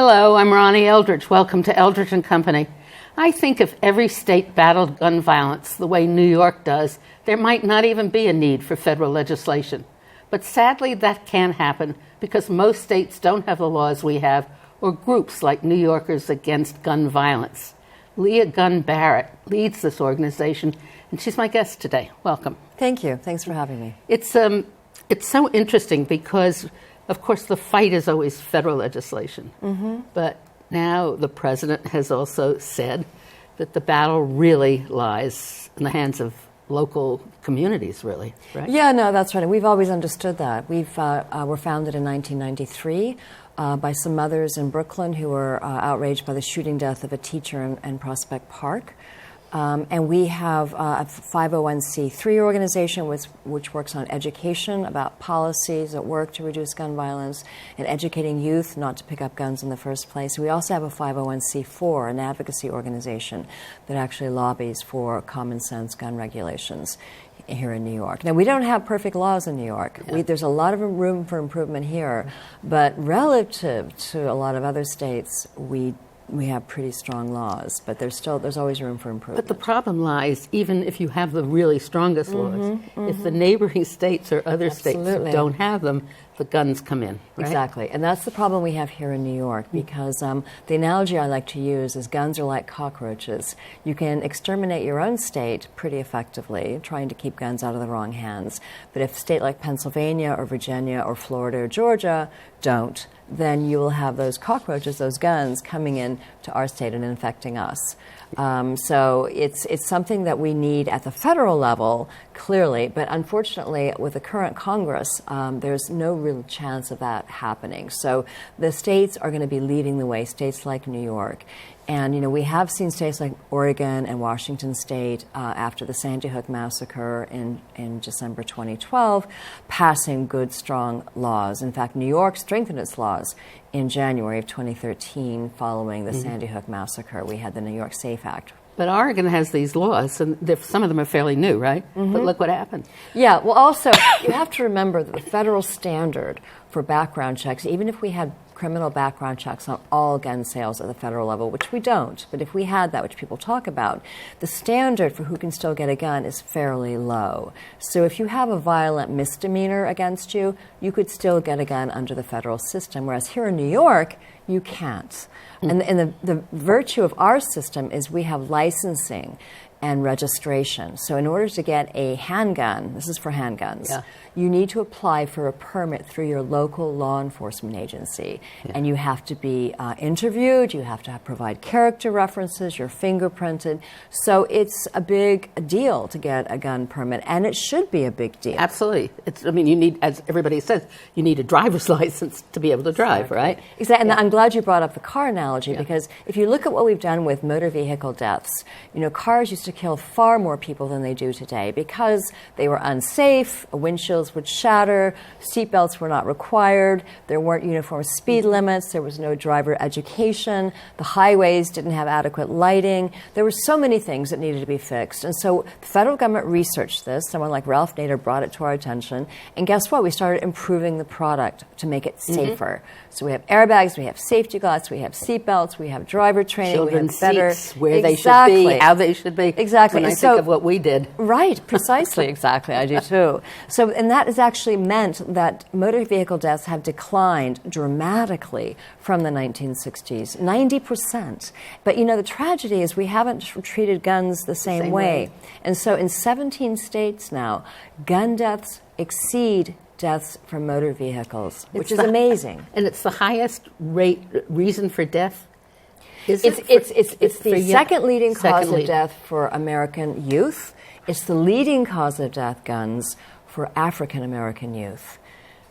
Hello, I'm Ronnie Eldridge. Welcome to Eldridge and Company. I think if every state battled gun violence the way New York does, there might not even be a need for federal legislation. But sadly, that can't happen because most states don't have the laws we have or groups like New Yorkers Against Gun Violence. Leah Gunn Barrett leads this organization, and she's my guest today. Welcome. Thank you. Thanks for having me. It's so interesting because, of course, the fight is always federal legislation. Mm-hmm. But now the president has also said that the battle really lies in the hands of local communities, really, right? Yeah, no, that's right. We've always understood that. We're founded in 1993 by some mothers in Brooklyn who were outraged by the shooting death of a teacher in Prospect Park. And we have a 501c3 organization which works on education about policies that work to reduce gun violence and educating youth not to pick up guns in the first place. We also have a 501c4, an advocacy organization that actually lobbies for common sense gun regulations here in New York. Now, we don't have perfect laws in New York. Yeah. There's a lot of room for improvement here, but relative to a lot of other states, we have pretty strong laws, but there's always room for improvement. But the problem lies, even if you have the really strongest laws, if the neighboring states or other states don't have them, the guns come in, right? Exactly, and that's the problem we have here in New York, because the analogy I like to use is guns are like cockroaches. You can exterminate your own state pretty effectively, trying to keep guns out of the wrong hands, but if a state like Pennsylvania or Virginia or Florida or Georgia don't, then you will have those cockroaches, those guns, coming in to our state and infecting us. So it's something that we need at the federal level, clearly, but unfortunately, with the current Congress, there's no real chance of that happening. So the states are going to be leading the way, states like New York. And, you know, we have seen states like Oregon and Washington State, after the Sandy Hook massacre in December 2012, passing good, strong laws. In fact, New York strengthened its laws in January of 2013 following the Sandy Hook massacre. We had the New York SAFE Act. But Oregon has these laws, and some of them are fairly new, right? But look what happened. Yeah, well, also, you have to remember that the federal standard for background checks, even if we had criminal background checks on all gun sales at the federal level, which we don't, but if we had that, which people talk about, the standard for who can still get a gun is fairly low. So if you have a violent misdemeanor against you, you could still get a gun under the federal system, whereas here in New York, you can't. And the virtue of our system is we have licensing and registration. So in order to get a handgun, this is for handguns, you need to apply for a permit through your local law enforcement agency. And you have to be interviewed, you have to provide character references, you're fingerprinted. So it's a big deal to get a gun permit, and it should be a big deal. Absolutely. You need, as everybody says, you need a driver's license to be able to drive, right? Exactly. And I'm glad you brought up the car analogy, because if you look at what we've done with motor vehicle deaths, you know, cars used to kill far more people than they do today because they were unsafe, windshields would shatter, seatbelts were not required, there weren't uniform speed limits, there was no driver education, the highways didn't have adequate lighting. There were so many things that needed to be fixed. And so the federal government researched this. Someone like Ralph Nader brought it to our attention. And guess what? We started improving the product to make it safer. So we have airbags, we have safety glass, we have seatbelts, we have driver training, Children's we have better seats, where they should be, how they should be. Exactly. When I think of what we did. Right, precisely, exactly. I do too. So, and that has actually meant that motor vehicle deaths have declined dramatically from the 1960s, 90%. But you know, the tragedy is we haven't treated guns the same way. And so in 17 states now, gun deaths exceed deaths from motor vehicles, which is amazing. And it's the highest reason for death? It's the second leading cause of death for American youth. It's the leading cause of death, guns, for African American youth.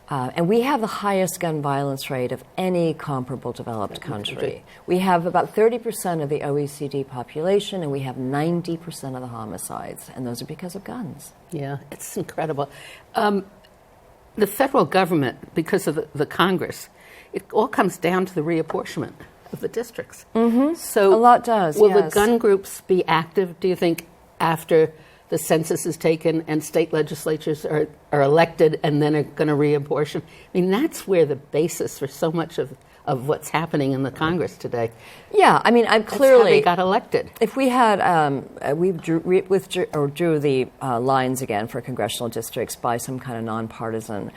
And we have the highest gun violence rate of any comparable developed country. We have about 30% of the OECD population, and we have 90% of the homicides, and those are because of guns. Yeah, it's incredible. The federal government, because of the Congress, it all comes down to the reapportionment of the districts. So a lot does, will the gun groups be active, do you think, after the census is taken and state legislatures are elected and then are going to reapportion? I mean, that's where the basis for so much of of what's happening in the Congress today. Yeah, I mean, I'm That's how clearly they got elected. If we had, we drew the lines again for congressional districts by some kind of nonpartisan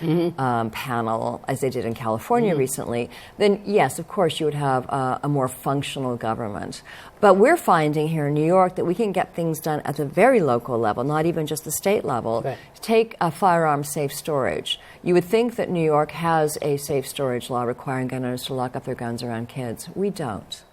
panel, as they did in California recently, then yes, of course, you would have a more functional government. But we're finding here in New York that we can get things done at the very local level, not even just the state level. Right. Take a firearm safe storage. You would think that New York has a safe storage law requiring gun owners to lock up their guns around kids. We don't.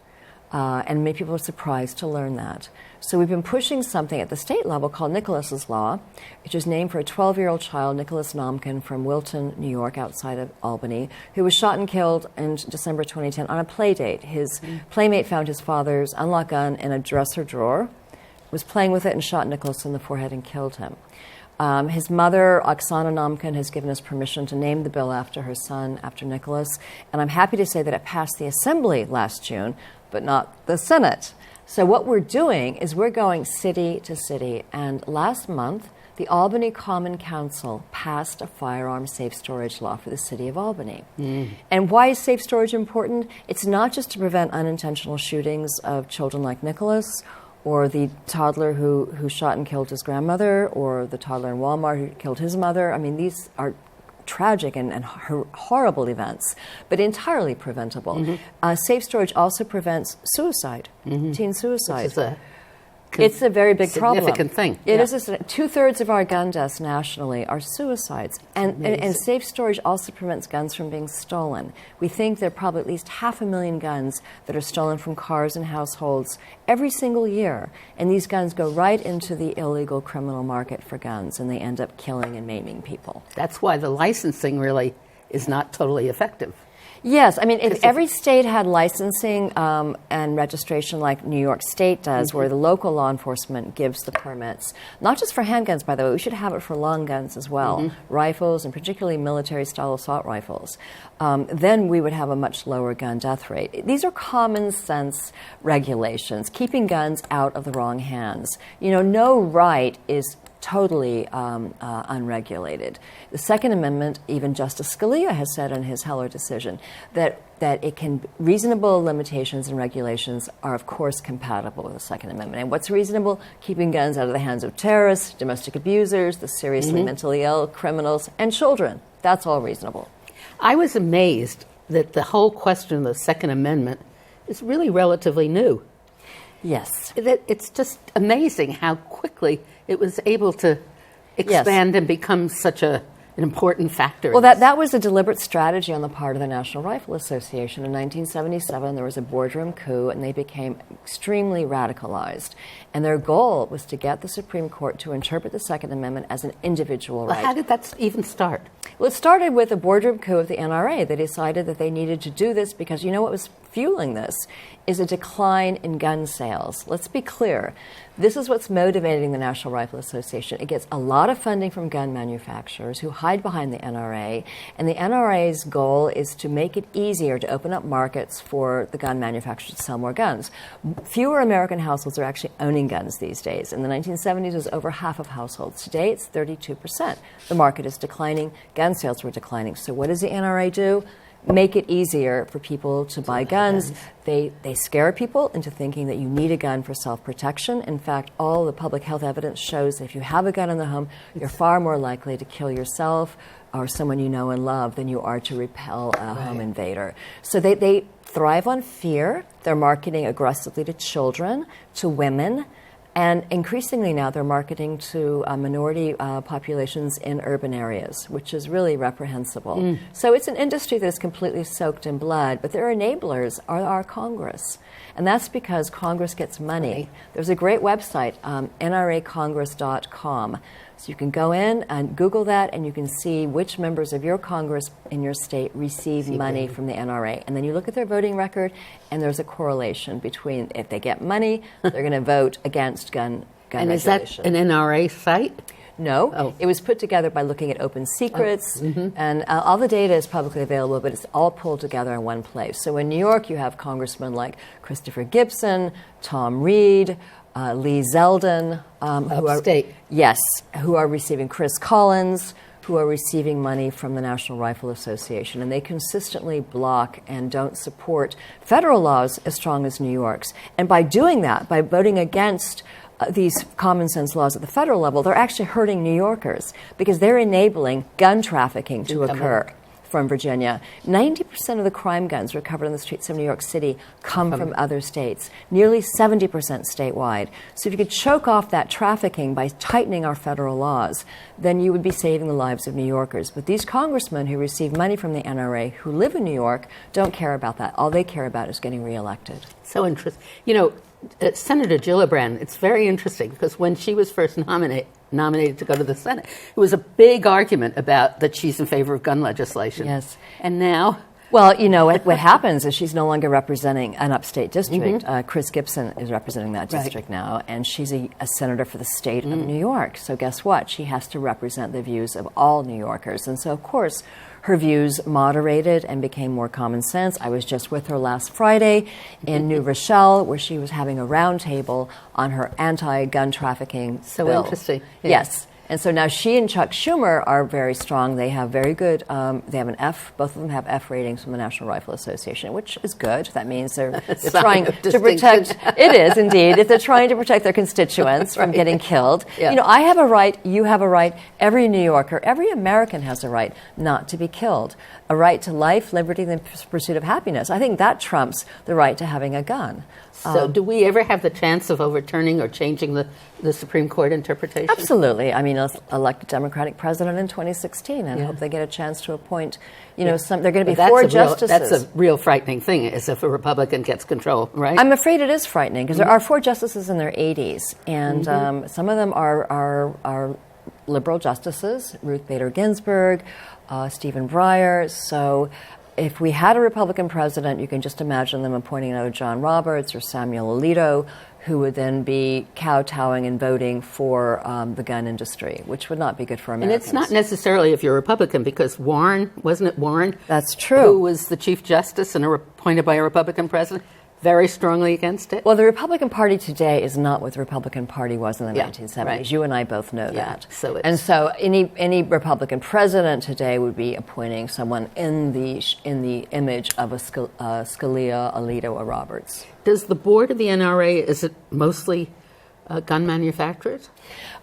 And many people are surprised to learn that. So we've been pushing something at the state level called Nicholas's Law, which is named for a 12-year-old child, Nicholas Nomkin, from Wilton, New York, outside of Albany, who was shot and killed in December 2010 on a play date. His playmate found his father's unlocked gun in a dresser drawer, was playing with it, and shot Nicholas in the forehead and killed him. His mother, Oksana Nomkin, has given us permission to name the bill after her son, after Nicholas, and I'm happy to say that it passed the Assembly last June, but not the Senate. So what we're doing is we're going city to city, and last month, the Albany Common Council passed a firearm safe storage law for the city of Albany. And why is safe storage important? It's not just to prevent unintentional shootings of children like Nicholas, or the toddler who shot and killed his grandmother, or the toddler in Walmart who killed his mother. I mean, these are tragic and horrible events, but entirely preventable. Safe storage also prevents suicide, teen suicide. It's a very big problem. Significant thing. It is. 2/3 of our gun deaths nationally are suicides. And safe storage also prevents guns from being stolen. We think there are probably at least 500,000 guns that are stolen from cars and households every single year. And these guns go right into the illegal criminal market for guns, and they end up killing and maiming people. That's why the licensing really is not totally effective. Yes, I mean, if every state had licensing and registration like New York State does, where the local law enforcement gives the permits, not just for handguns, by the way, we should have it for long guns as well, rifles, and particularly military-style assault rifles, then we would have a much lower gun death rate. These are common-sense regulations, keeping guns out of the wrong hands. You know, no right is totally unregulated. The Second Amendment, even Justice Scalia has said in his Heller decision that it can, reasonable limitations and regulations are of course compatible with the Second Amendment. And what's reasonable? Keeping guns out of the hands of terrorists, domestic abusers, the seriously mentally ill, criminals, and children. That's all reasonable. I was amazed that the whole question of the Second Amendment is really relatively new. Yes. It's just amazing how quickly it was able to expand and become such an important factor. Well, that was a deliberate strategy on the part of the National Rifle Association. In 1977, there was a boardroom coup, and they became extremely radicalized. And their goal was to get the Supreme Court to interpret the Second Amendment as an individual right. How did that even start? Well, it started with a boardroom coup of the NRA. They decided that they needed to do this because, you know what was fueling this is a decline in gun sales. Let's be clear. This is what's motivating the National Rifle Association. It gets a lot of funding from gun manufacturers who hide behind the NRA, and the NRA's goal is to make it easier to open up markets for the gun manufacturers to sell more guns. Fewer American households are actually owning guns these days. In the 1970s, it was over half of households. Today, it's 32%. The market is declining. Gun sales were declining. So what does the NRA do? Make it easier for people to buy guns. They scare people into thinking that you need a gun for self-protection. In fact, all the public health evidence shows that if you have a gun in the home, you're far more likely to kill yourself or someone you know and love than you are to repel a home invader. So they thrive on fear. They're marketing aggressively to children, to women, and increasingly now they're marketing to minority populations in urban areas, which is really reprehensible. So it's an industry that is completely soaked in blood, but their enablers are our Congress. And that's because Congress gets money. There's a great website, nracongress.com. So you can go in and Google that, and you can see which members of your Congress in your state receive money from the NRA. And then you look at their voting record, and there's a correlation between if they get money, they're going to vote against gun and regulation. Is that an NRA site? No. Oh. It was put together by looking at open secrets, and all the data is publicly available, but it's all pulled together in one place. So in New York, you have congressmen like Christopher Gibson, Tom Reed, Lee Zeldin, Upstate. who are receiving Chris Collins, who are receiving money from the National Rifle Association, and they consistently block and don't support federal laws as strong as New York's. And by doing that, by voting against these common sense laws at the federal level, they're actually hurting New Yorkers because they're enabling gun trafficking to occur from Virginia. 90% of the crime guns recovered on the streets of New York City come from other states, nearly 70% statewide. So if you could choke off that trafficking by tightening our federal laws, then you would be saving the lives of New Yorkers. But these congressmen who receive money from the NRA, who live in New York, don't care about that. All they care about is getting reelected. So interesting. You know, Senator Gillibrand, it's very interesting because when she was first nominated to go to the Senate, it was a big argument about that she's in favor of gun legislation. Yes. And now... Well, you know, what happens is she's no longer representing an upstate district. Chris Gibson is representing that district now, and she's a senator for the state of New York. So guess what? She has to represent the views of all New Yorkers. And so, of course, her views moderated and became more common sense. I was just with her last Friday in New Rochelle, where she was having a roundtable on her anti-gun trafficking bill. Interesting. Yeah. Yes. And so now she and Chuck Schumer are very strong. They have very good, they have an F, both of them have F ratings from the National Rifle Association, which is good. That means they're trying to protect, it is indeed, if they're trying to protect their constituents from getting killed. Yeah. You know, I have a right, you have a right, every New Yorker, every American has a right not to be killed. A right to life, liberty, and the pursuit of happiness. I think that trumps the right to having a gun. So do we ever have the chance of overturning or changing the Supreme Court interpretation? Absolutely. I mean, let's elect a Democratic president in 2016 and hope they get a chance to appoint, you know, they're going to be 4 justices. That's a real frightening thing, is if a Republican gets control, right? I'm afraid it is frightening because there are 4 justices in their 80s, and some of them are liberal justices, Ruth Bader Ginsburg, Stephen Breyer. So if we had a Republican president, you can just imagine them appointing another John Roberts or Samuel Alito, who would then be kowtowing and voting for the gun industry, which would not be good for Americans. And it's not necessarily if you're a Republican, because Warren, wasn't it Warren? That's true. Who was the Chief Justice and appointed by a Republican president? Very strongly against it? Well, the Republican Party today is not what the Republican Party was in the 1970s. Right. You and I both know that. So so any Republican president today would be appointing someone in the image of a Scalia, Alito, or Roberts. Does the board of the NRA, is it mostly gun manufacturers?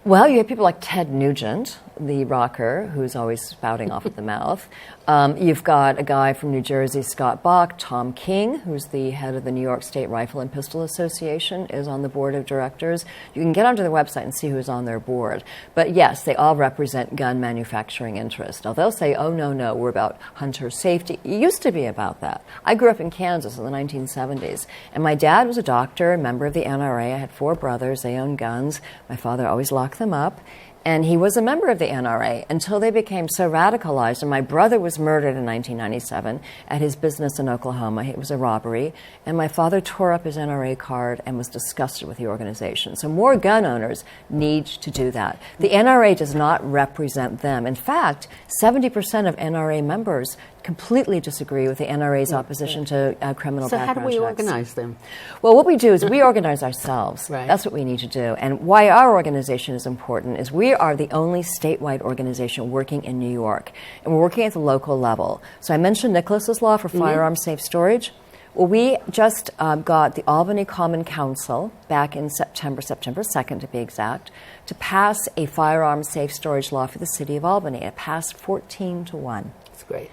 Well, you have people like Ted Nugent, the rocker, who's always spouting off at the mouth. You've got a guy from New Jersey, Scott Bach. Tom King, who's the head of the New York State Rifle and Pistol Association, is on the board of directors. You can get onto their website and see who's on their board. But yes, they all represent gun manufacturing interests. Now, they'll say, oh, no, we're about hunter safety. It used to be about that. I grew up in Kansas in the 1970s, and my dad was a doctor, a member of the NRA. I had 4 brothers. They owned guns. My father always locked them up. And he was a member of the NRA until they became so radicalized. And my brother was murdered in 1997 at his business in Oklahoma. It was a robbery. And my father tore up his NRA card and was disgusted with the organization. So more gun owners need to do that. The NRA does not represent them. In fact, 70% of NRA members completely disagree with the NRA's opposition to criminal background checks. So how do we organize them? Well, what we do is we organize ourselves. Right. That's what we need to do. And why our organization is important is we are the only statewide organization working in New York. And we're working at the local level. So I mentioned Nicholas's Law for firearm safe storage. Well, we just got the Albany Common Council back in September 2nd to be exact, to pass a firearm safe storage law for the city of Albany. It passed 14-1. That's great.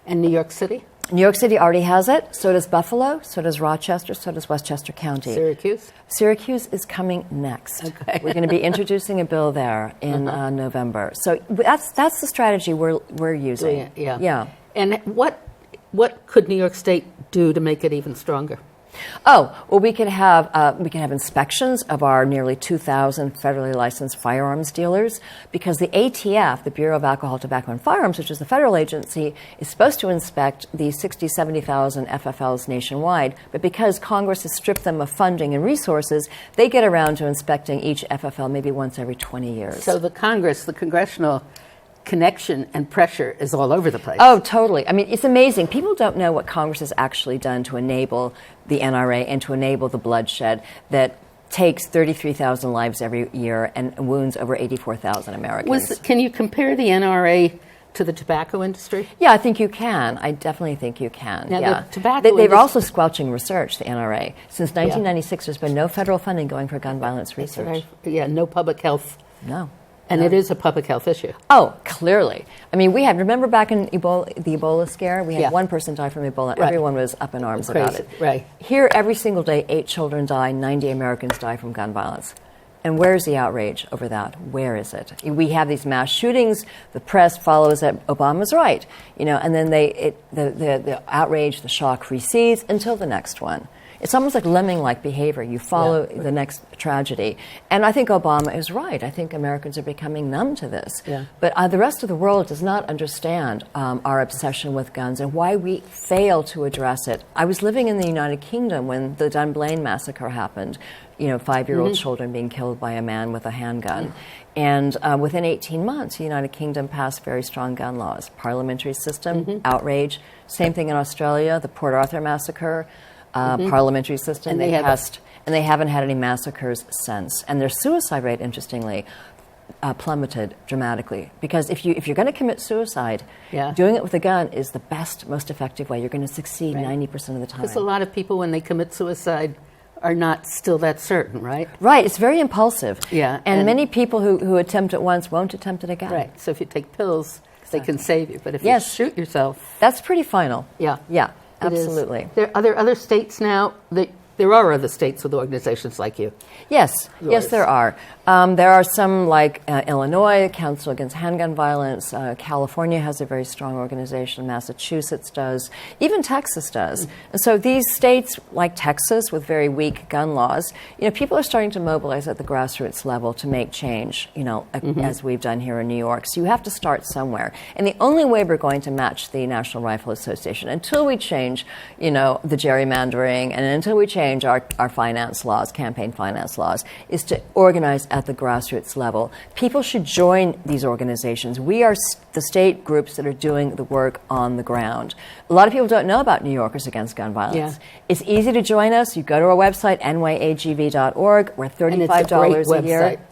And New York City? New York City already has it. So does Buffalo. So does Rochester. So does Westchester County. Syracuse? Syracuse is coming next. Okay. We're going to be introducing a bill there in November. So that's the strategy we're using. Yeah. And what could New York State do to make it even stronger? Oh, well, we can have inspections of our nearly 2,000 federally licensed firearms dealers, because the ATF, the Bureau of Alcohol, Tobacco, and Firearms, which is the federal agency, is supposed to inspect the 70,000 FFLs nationwide. But because Congress has stripped them of funding and resources, they get around to inspecting each FFL maybe once every 20 years. So the congressional connection and pressure is all over the place. Oh, totally. I mean, it's amazing. People don't know what Congress has actually done to enable the NRA and to enable the bloodshed that takes 33,000 lives every year and wounds over 84,000 Americans. Can you compare the NRA to the tobacco industry? Yeah, I think you can. I definitely think you can. Now, yeah. the tobacco they're industry- also squelching research, the NRA. Since 1996, there's been no federal funding going for gun violence research. Yeah, no public health. No. And it is a public health issue. Oh, clearly. I mean, remember back in the Ebola scare, we had Yeah. one person die from Ebola. Right. Everyone was up in arms about Crazy. it. Right. Here, every single day, 8 children die, 90 Americans die from gun violence. And where's the outrage over that? Where is it? We have these mass shootings. The press follows that Obama's right, and then the outrage, the shock recedes until the next one. It's almost like lemming-like behavior. You follow the next tragedy. And I think Obama is right. I think Americans are becoming numb to this. Yeah. But the rest of the world does not understand our obsession with guns and why we fail to address it. I was living in the United Kingdom when the Dunblane massacre happened. 5-year-old children being killed by a man with a handgun. And within 18 months, the United Kingdom passed very strong gun laws. Parliamentary system, outrage. Same thing in Australia, the Port Arthur massacre. Parliamentary system, And they they passed, and they haven't had any massacres since. And their suicide rate, interestingly, plummeted dramatically. Because if you're going to commit suicide, doing it with a gun is the best, most effective way. You're going to succeed 90% of the time. Because a lot of people, when they commit suicide, are not still that certain, right? Right, it's very impulsive. Yeah, and many people who attempt it once won't attempt it again. Right. So if you take pills, they can save you. But if Yes. you shoot yourself, That's pretty final. yeah, Yeah, it is. absolutely. Are there other states now that there are other states with organizations like you? Yes, yes, there are. There are some like Illinois, Council Against Handgun Violence. California has a very strong organization. Massachusetts does. Even Texas does. And so these states, like Texas, with very weak gun laws, people are starting to mobilize at the grassroots level to make change, as we've done here in New York. So you have to start somewhere. And the only way we're going to match the National Rifle Association, until we change, the gerrymandering, and until we change our finance laws, campaign finance laws, is to organize at the grassroots level. People should join these organizations. We are the state groups that are doing the work on the ground. A lot of people don't know about New Yorkers Against Gun Violence. Yeah. It's easy to join us. You go to our website, nyagv.org. We're $35 a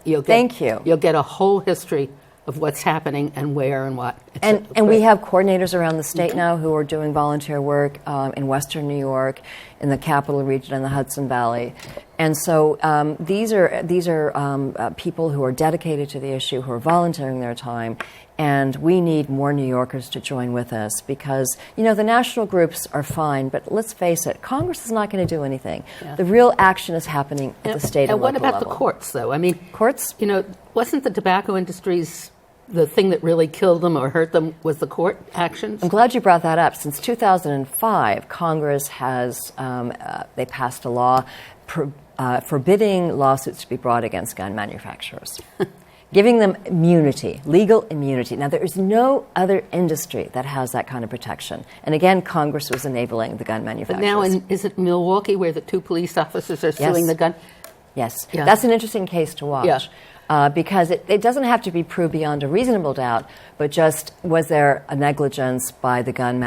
year. Thank you. You'll get a whole history of what's happening and where and what. And we have coordinators around the state now who are doing volunteer work in Western New York, in the Capital Region, and the Hudson Valley. And so these are people who are dedicated to the issue, who are volunteering their time. And we need more New Yorkers to join with us because, the national groups are fine, but let's face it, Congress is not going to do anything. Yeah. The real action is happening at the state and local level. And what about the courts, though? I mean, courts? Wasn't the tobacco industry's the thing that really killed them or hurt them was the court actions? I'm glad you brought that up. Since 2005, Congress has they passed a law forbidding lawsuits to be brought against gun manufacturers, giving them immunity, legal immunity. Now, there is no other industry that has that kind of protection. And again, Congress was enabling the gun manufacturers. But now, is it Milwaukee where the 2 police officers are suing the gun? Yes. Yeah. That's an interesting case to watch. Yeah. Because it doesn't have to be proved beyond a reasonable doubt, but just was there a negligence by the gun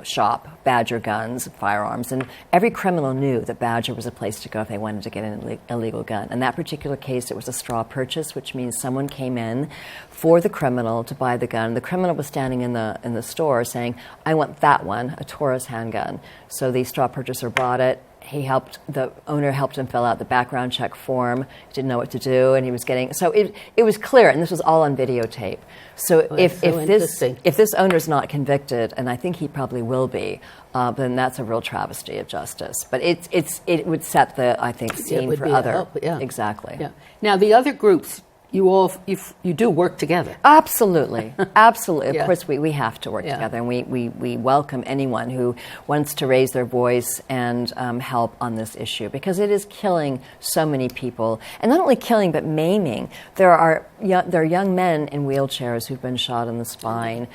shop, Badger Guns, firearms, and every criminal knew that Badger was a place to go if they wanted to get an illegal gun. In that particular case, it was a straw purchase, which means someone came in for the criminal to buy the gun. The criminal was standing in the store saying, "I want that one, a Taurus handgun." So the straw purchaser bought it. The owner helped him fill out the background check form. He didn't know what to do, and he was getting, so it was clear, and this was all on videotape. So if this owner is not convicted, and I think he probably will be, then that's a real travesty of justice. But it would set the, I think, scene for other. Exactly. Yeah. Now the other groups, you do work together. Absolutely. Absolutely. Yeah. Of course, we have to work together, and we welcome anyone who wants to raise their voice and help on this issue, because it is killing so many people. And not only killing, but maiming. There are young men in wheelchairs who've been shot in the spine.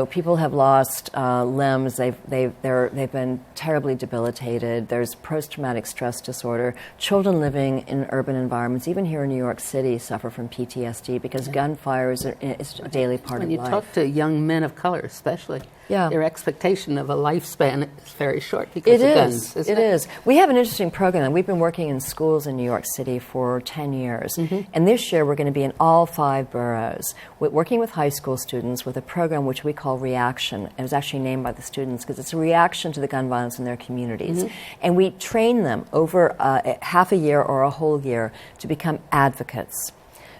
People have lost limbs. They've been terribly debilitated. There's post-traumatic stress disorder. Children living in urban environments, even here in New York City, suffer from PTSD because gunfire is a daily part of life. When you talk to young men of color especially, Yeah. their expectation of a lifespan is very short because of guns. It is. We have an interesting program. We've been working in schools in New York City for 10 years. And this year we're going to be in all 5 boroughs, working with high school students with a program which we call Reaction. It was actually named by the students because it's a reaction to the gun violence in their communities. And we train them over half a year or a whole year to become advocates.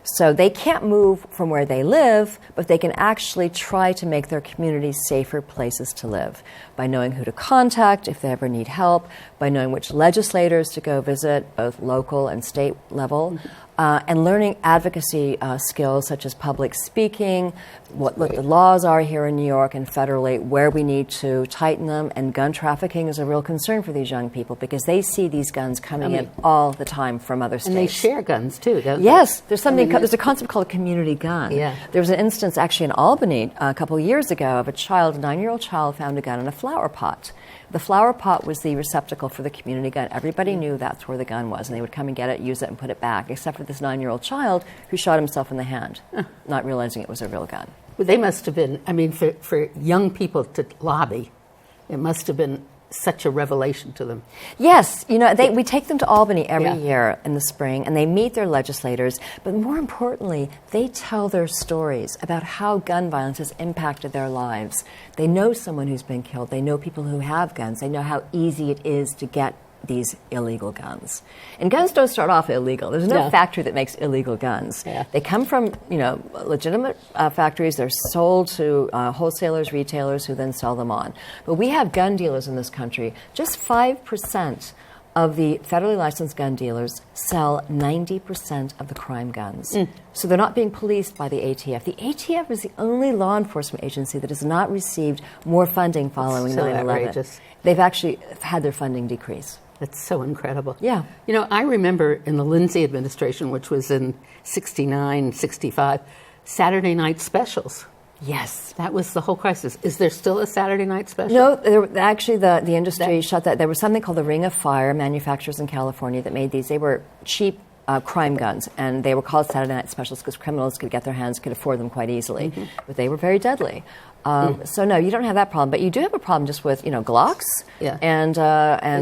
So they can't move from where they live, but they can actually try to make their communities safer places to live by knowing who to contact if they ever need help, by knowing which legislators to go visit, both local and state level, and learning advocacy skills such as public speaking, what the laws are here in New York and federally, where we need to tighten them. And gun trafficking is a real concern for these young people because they see these guns coming in all the time from other states. And they share guns too, don't they? Yes, there's something. There's a concept called a community gun. Yeah. There was an instance actually in Albany a couple of years ago of a 9-year-old child found a gun in a flower pot. The flower pot was the receptacle for the community gun. Everybody knew that's where the gun was, and they would come and get it, use it, and put it back, except for this 9-year-old child who shot himself in the hand, not realizing it was a real gun. Well, they must have been, I mean, for young people to lobby, it must have been such a revelation to them. Yes, we take them to Albany every year in the spring, and they meet their legislators, but more importantly, they tell their stories about how gun violence has impacted their lives. They know someone who's been killed. They know people who have guns. They know how easy it is to get these illegal guns. And guns don't start off illegal. There's no factory that makes illegal guns. Yeah. They come from, legitimate factories. They're sold to wholesalers, retailers, who then sell them on. But we have gun dealers in this country. Just 5% of the federally licensed gun dealers sell 90% of the crime guns. So they're not being policed by the ATF. The ATF is the only law enforcement agency that has not received more funding following 9/11. Outrageous. They've actually had their funding decrease. That's so incredible. Yeah. I remember in the Lindsay administration, which was in 69, 65, Saturday night specials. Yes. That was the whole crisis. Is there still a Saturday night special? No, actually the industry shut that. There was something called the Ring of Fire, manufacturers in California that made these. They were cheap crime guns, and they were called Saturday night specials because criminals could afford them quite easily. But they were very deadly. So no, you don't have that problem, but you do have a problem just with Glocks. Yeah. And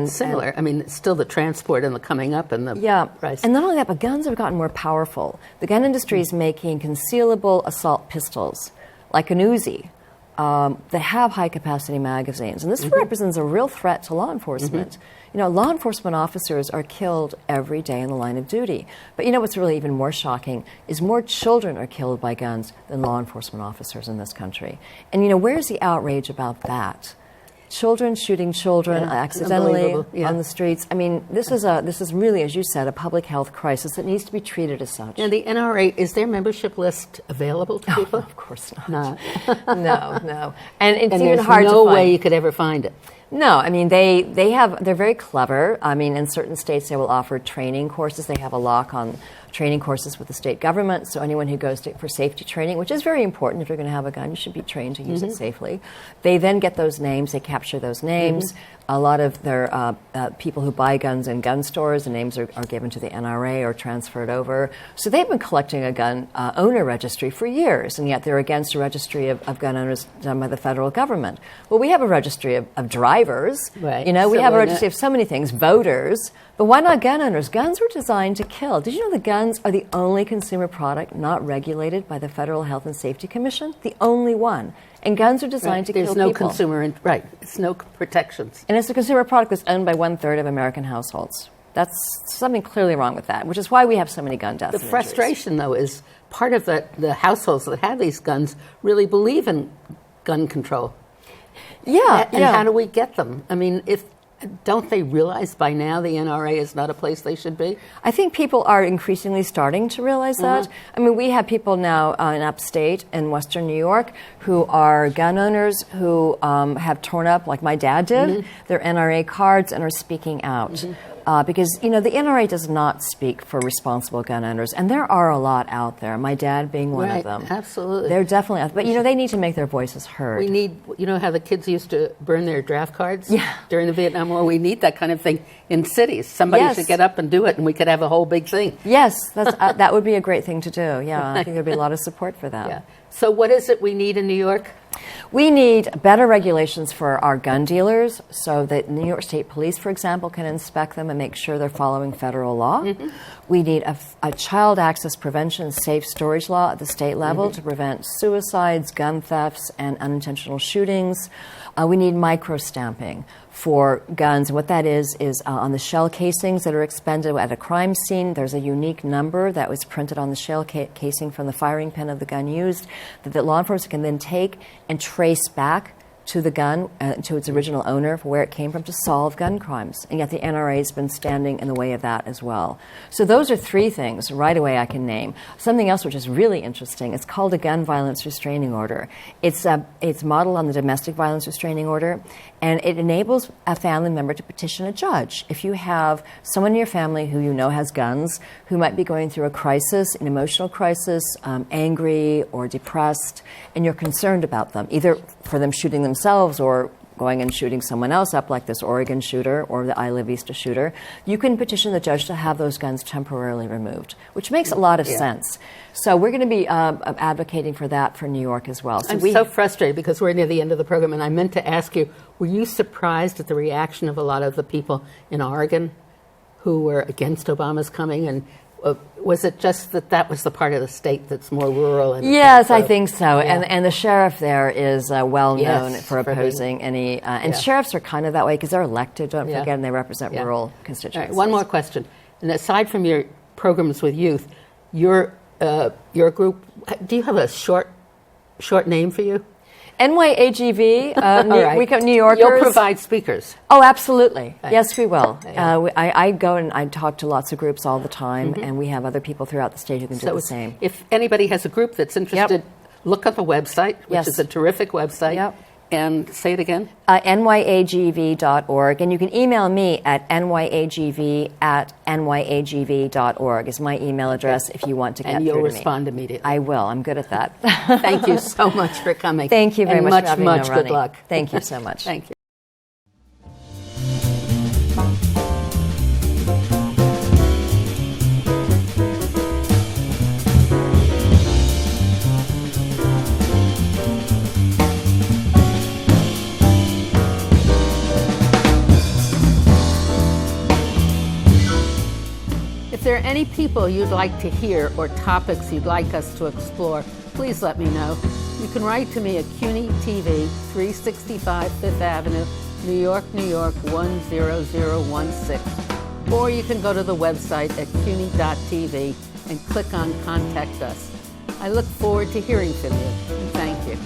it's similar. I mean, it's still the transport and the coming up and the price. And not only that, but guns have gotten more powerful. The gun industry is making concealable assault pistols, like an Uzi, that have high-capacity magazines. And this represents a real threat to law enforcement. Law enforcement officers are killed every day in the line of duty. But what's really even more shocking is more children are killed by guns than law enforcement officers in this country. And where's the outrage about that? Children shooting children accidentally on the streets. I mean, this is really, as you said, a public health crisis that needs to be treated as such. Now, the NRA, is their membership list available to people? Of course not. No. And it's even there's hard to find. no way you could ever find it. No, I mean, they're very clever. I mean, in certain states they will offer training courses. They have a lock on training courses with the state government. So anyone who goes for safety training, which is very important, if you're going to have a gun, you should be trained to use it safely. They then get those names. They capture those names. A lot of their people who buy guns in gun stores, the names are given to the NRA or transferred over. So they've been collecting a gun owner registry for years, and yet they're against a registry of gun owners done by the federal government. Well, we have a registry of drivers. Right. We have a registry of so many things, voters. But why not gun owners? Guns were designed to kill. Did you know that guns are the only consumer product not regulated by the Federal Health and Safety Commission? The only one. And guns are designed to kill people. There's no consumer, it's no protections. And it's a consumer product that's owned by 1/3 of American households. That's something clearly wrong with that, which is why we have so many gun deaths. The frustration, though, is part of the households that have these guns really believe in gun control. Yeah. And how do we get them? I mean, don't they realize by now the NRA is not a place they should be? I think people are increasingly starting to realize that. I mean, we have people now in upstate in Western New York who are gun owners who have torn up, like my dad did, their NRA cards and are speaking out. Because, the NRA does not speak for responsible gun owners, and there are a lot out there, my dad being one of them. Absolutely. They're definitely out there. But, they need to make their voices heard. We need, how the kids used to burn their draft cards during the Vietnam War? We need that kind of thing in cities. Somebody should get up and do it, and we could have a whole big thing. Yes, that would be a great thing to do. Yeah, I think there'd be a lot of support for that. Yeah. So what is it we need in New York? We need better regulations for our gun dealers so that New York State Police, for example, can inspect them and make sure they're following federal law. Mm-hmm. We need a child access prevention safe storage law at the state level to prevent suicides, gun thefts, and unintentional shootings. We need micro-stamping for guns. What that is on the shell casings that are expended at a crime scene, there's a unique number that was printed on the shell casing from the firing pin of the gun used that law enforcement can then take and trace back to the gun, to its original owner, for where it came from, to solve gun crimes. And yet the NRA has been standing in the way of that as well. So those are three things right away I can name. Something else which is really interesting, it's called a gun violence restraining order. It's modeled on the domestic violence restraining order, and it enables a family member to petition a judge. If you have someone in your family who you know has guns, who might be going through a crisis, an emotional crisis, angry or depressed, and you're concerned about them, either for them shooting themselves or going and shooting someone else up, like this Oregon shooter or the Isla Vista shooter, you can petition the judge to have those guns temporarily removed, which makes a lot of sense. So we're going to be advocating for that for New York as well. So I'm so frustrated because we're near the end of the program, and I meant to ask you, were you surprised at the reaction of a lot of the people in Oregon who were against Obama's coming? And was it just that was the part of the state that's more rural? Yes, I think so. Yeah. And the sheriff there is well known for opposing any. And sheriffs are kind of that way because they're elected, don't forget, and they represent rural constituencies. Right, one more question. And aside from your programs with youth, your group, do you have a short name for you? NYAGV, right. We New Yorkers. You'll provide speakers. Oh, absolutely. Thanks. Yes, we will. Yeah. I go and I talk to lots of groups all the time, and we have other people throughout the state who can do the same. If anybody has a group that's interested, look at the website, which is a terrific website. Yep. And say it again. nyagv.org. And you can email me at nyagv@nyagv.org is my email address if you want to get through to me. And you'll respond immediately. I will. I'm good at that. Thank you so much for coming. Thank you very much for having me, much good luck. Thank you so much. Thank you. If there are any people you'd like to hear or topics you'd like us to explore, please let me know. You can write to me at CUNY TV, 365 Fifth Avenue, New York, New York, 10016. Or you can go to the website at cuny.tv and click on Contact Us. I look forward to hearing from you, and thank you.